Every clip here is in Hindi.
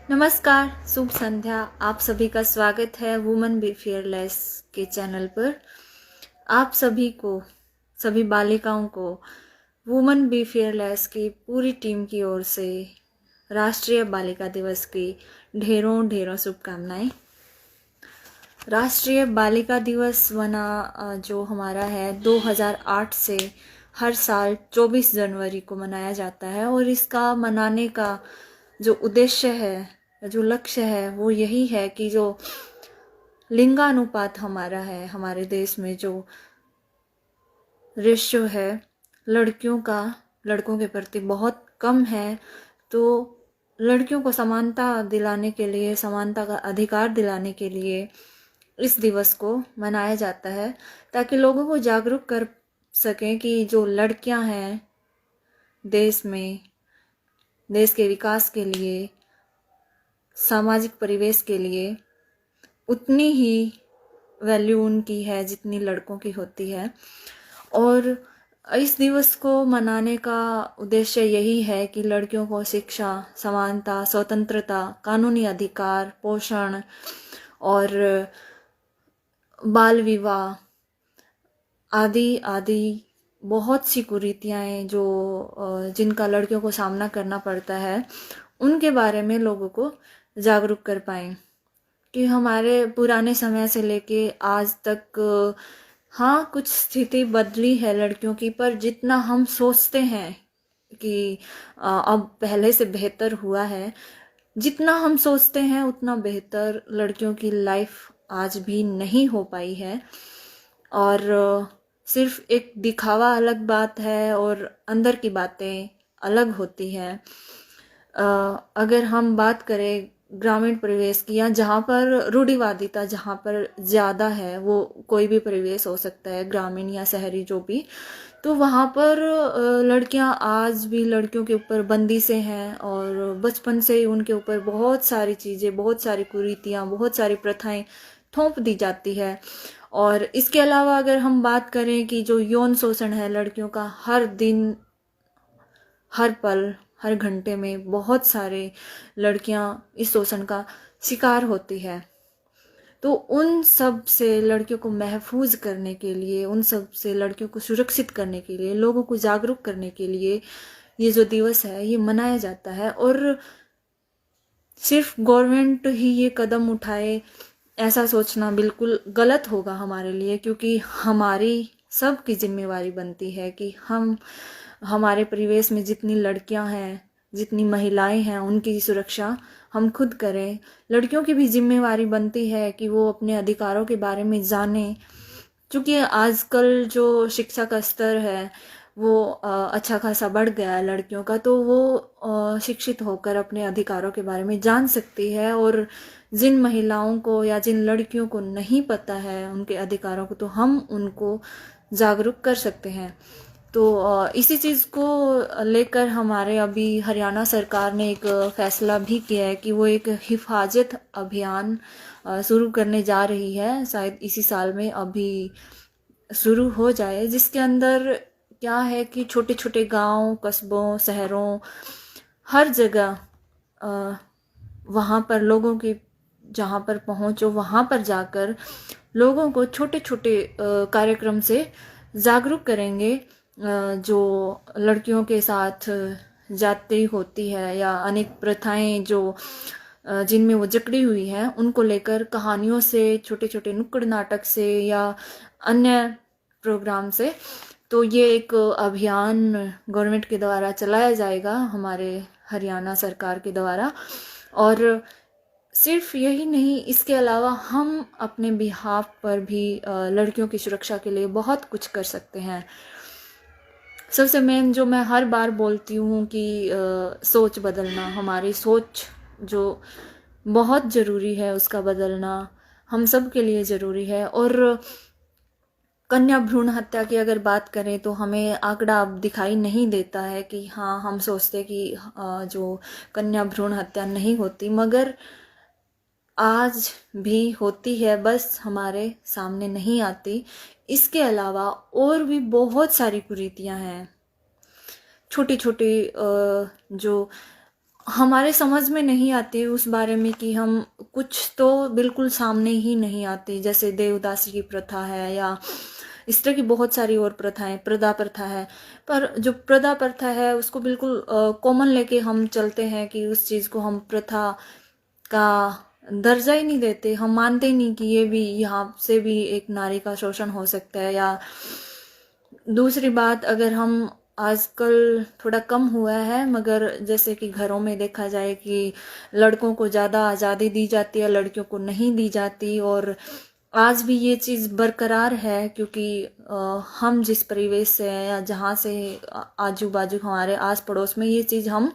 नमस्कार, शुभ संध्या। आप सभी का स्वागत है वुमन बी फियरलेस के चैनल पर। आप सभी को, सभी बालिकाओं को वुमन बी फियरलेस की पूरी टीम की ओर से राष्ट्रीय बालिका दिवस की ढेरों ढेरों शुभकामनाएं। राष्ट्रीय बालिका दिवस जो हमारा है 2008 से हर साल 24 जनवरी को मनाया जाता है और इसका मनाने का जो उद्देश्य है, जो लक्ष्य है, वो यही है कि जो लिंगानुपात हमारा है, हमारे देश में जो रेशियो है लड़कियों का लड़कों के प्रति बहुत कम है, तो लड़कियों को समानता दिलाने के लिए, समानता का अधिकार दिलाने के लिए इस दिवस को मनाया जाता है, ताकि लोगों को जागरूक कर सकें कि जो लड़कियां हैं देश में, देश के विकास के लिए, सामाजिक परिवेश के लिए उतनी ही वैल्यू उनकी है जितनी लड़कों की होती है। और इस दिवस को मनाने का उद्देश्य यही है कि लड़कियों को शिक्षा, समानता, स्वतंत्रता, कानूनी अधिकार, पोषण और बाल विवाह आदि आदि बहुत सी कुरीतियाँ जो जिनका लड़कियों को सामना करना पड़ता है, उनके बारे में लोगों को जागरूक कर पाएं कि हमारे पुराने समय से लेके आज तक हाँ कुछ स्थिति बदली है लड़कियों की, पर जितना हम सोचते हैं कि अब पहले से बेहतर हुआ है, जितना हम सोचते हैं उतना बेहतर लड़कियों की लाइफ आज भी नहीं हो पाई है। और सिर्फ एक दिखावा अलग बात है और अंदर की बातें अलग होती हैं। अगर हम बात करें ग्रामीण परिवेश की, या जहाँ पर रूढ़िवादिता जहाँ पर ज़्यादा है, वो कोई भी परिवेश हो सकता है, ग्रामीण या शहरी जो भी, तो वहाँ पर लड़कियाँ आज भी लड़कियों के ऊपर बंदी से हैं और बचपन से ही उनके ऊपर बहुत सारी चीज़ें, बहुत सारी कुरीतियाँ, बहुत सारी प्रथाएं थोप दी जाती है। और इसके अलावा अगर हम बात करें कि जो यौन शोषण है लड़कियों का, हर दिन, हर पल, हर घंटे में बहुत सारे लड़कियां इस शोषण का शिकार होती है। तो उन सब से लड़कियों को महफूज करने के लिए, उन सब से लड़कियों को सुरक्षित करने के लिए, लोगों को जागरूक करने के लिए ये जो दिवस है ये मनाया जाता है। और सिर्फ गवर्नमेंट ही ये कदम उठाए ऐसा सोचना बिल्कुल गलत होगा हमारे लिए, क्योंकि हमारी सबकी जिम्मेवारी बनती है कि हम हमारे परिवेश में जितनी लड़कियां हैं, जितनी महिलाएं हैं, उनकी सुरक्षा हम खुद करें। लड़कियों की भी जिम्मेवारी बनती है कि वो अपने अधिकारों के बारे में जाने, क्योंकि आजकल जो शिक्षा का स्तर है वो अच्छा खासा बढ़ गया है लड़कियों का, तो वो शिक्षित होकर अपने अधिकारों के बारे में जान सकती है। और जिन महिलाओं को या जिन लड़कियों को नहीं पता है उनके अधिकारों को, तो हम उनको जागरूक कर सकते हैं। तो इसी चीज़ को लेकर हमारे अभी हरियाणा सरकार ने एक फैसला भी किया है कि वो एक हिफाजत अभियान शुरू करने जा रही है, शायद इसी साल में अभी शुरू हो जाए, जिसके अंदर क्या है कि छोटे छोटे गांव, कस्बों, शहरों, हर जगह वहाँ पर लोगों की जहाँ पर पहुँचो, वहाँ पर जाकर लोगों को छोटे छोटे कार्यक्रम से जागरूक करेंगे। जो लड़कियों के साथ जाती होती है या अनेक प्रथाएं जो जिनमें वो जकड़ी हुई हैं, उनको लेकर कहानियों से, छोटे छोटे नुक्कड़ नाटक से या अन्य प्रोग्राम से। तो ये एक अभियान गवर्नमेंट के द्वारा चलाया जाएगा, हमारे हरियाणा सरकार के द्वारा। और सिर्फ यही नहीं, इसके अलावा हम अपने बिहाफ पर भी लड़कियों की सुरक्षा के लिए बहुत कुछ कर सकते हैं। सबसे मेन जो मैं हर बार बोलती हूँ कि सोच बदलना, हमारी सोच जो बहुत ज़रूरी है उसका बदलना हम सब के लिए ज़रूरी है। और कन्या भ्रूण हत्या की अगर बात करें तो हमें आंकड़ा अब दिखाई नहीं देता है कि हाँ, हम सोचते कि जो कन्या भ्रूण हत्या नहीं होती, मगर आज भी होती है, बस हमारे सामने नहीं आती। इसके अलावा और भी बहुत सारी कुरीतियां हैं, छोटी छोटी जो हमारे समझ में नहीं आते उस बारे में कि हम कुछ तो बिल्कुल सामने ही नहीं आते, जैसे देवदासी की प्रथा है या इस तरह की बहुत सारी और प्रथाएं, प्रदा प्रथा है। पर जो प्रदा प्रथा है उसको बिल्कुल कॉमन लेके हम चलते हैं कि उस चीज़ को हम प्रथा का दर्जा ही नहीं देते, हम मानते ही नहीं कि ये भी, यहाँ से भी एक नारी का शोषण हो सकता है। या दूसरी बात, अगर हम आजकल थोड़ा कम हुआ है, मगर जैसे कि घरों में देखा जाए कि लड़कों को ज़्यादा आज़ादी दी जाती है, लड़कियों को नहीं दी जाती। और आज भी ये चीज़ बरकरार है, क्योंकि हम जिस परिवेश से हैं या जहाँ से आजू बाजू हमारे आस पड़ोस में ये चीज़ हम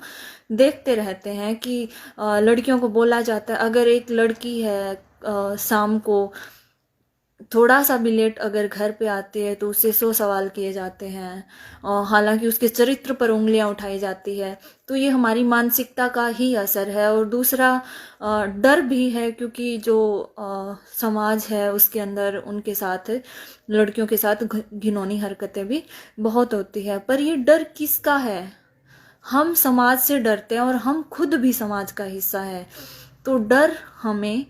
देखते रहते हैं कि लड़कियों को बोला जाता है, अगर एक लड़की है शाम को थोड़ा सा भी लेट अगर घर पे आती है तो उससे 100 सवाल किए जाते हैं, और हालांकि उसके चरित्र पर उंगलियां उठाई जाती है। तो ये हमारी मानसिकता का ही असर है। और दूसरा डर भी है, क्योंकि जो समाज है उसके अंदर उनके साथ, लड़कियों के साथ घिनौनी हरकतें भी बहुत होती है। पर ये डर किसका है? हम समाज से डरते हैं और हम खुद भी समाज का हिस्सा है, तो डर हमें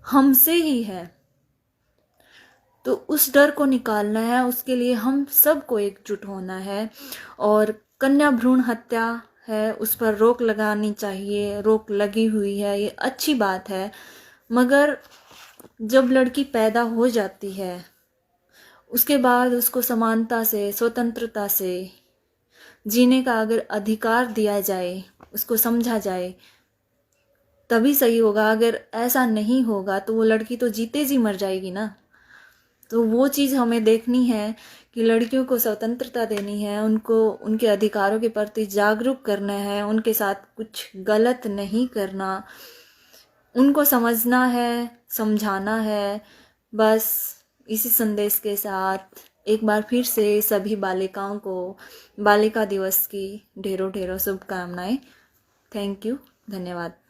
हमसे ही है। तो उस डर को निकालना है, उसके लिए हम सबको एकजुट होना है। और कन्या भ्रूण हत्या है, उस पर रोक लगानी चाहिए, रोक लगी हुई है, ये अच्छी बात है। मगर जब लड़की पैदा हो जाती है उसके बाद उसको समानता से, स्वतंत्रता से जीने का अगर अधिकार दिया जाए, उसको समझा जाए, तभी सही होगा। अगर ऐसा नहीं होगा तो वो लड़की तो जीते जी मर जाएगी ना। तो वो चीज़ हमें देखनी है कि लड़कियों को स्वतंत्रता देनी है, उनको उनके अधिकारों के प्रति जागरूक करना है, उनके साथ कुछ गलत नहीं करना, उनको समझना है, समझाना है। बस इसी संदेश के साथ एक बार फिर से सभी बालिकाओं को बालिका दिवस की ढेरों ढेरों शुभकामनाएं। थैंक यू, धन्यवाद।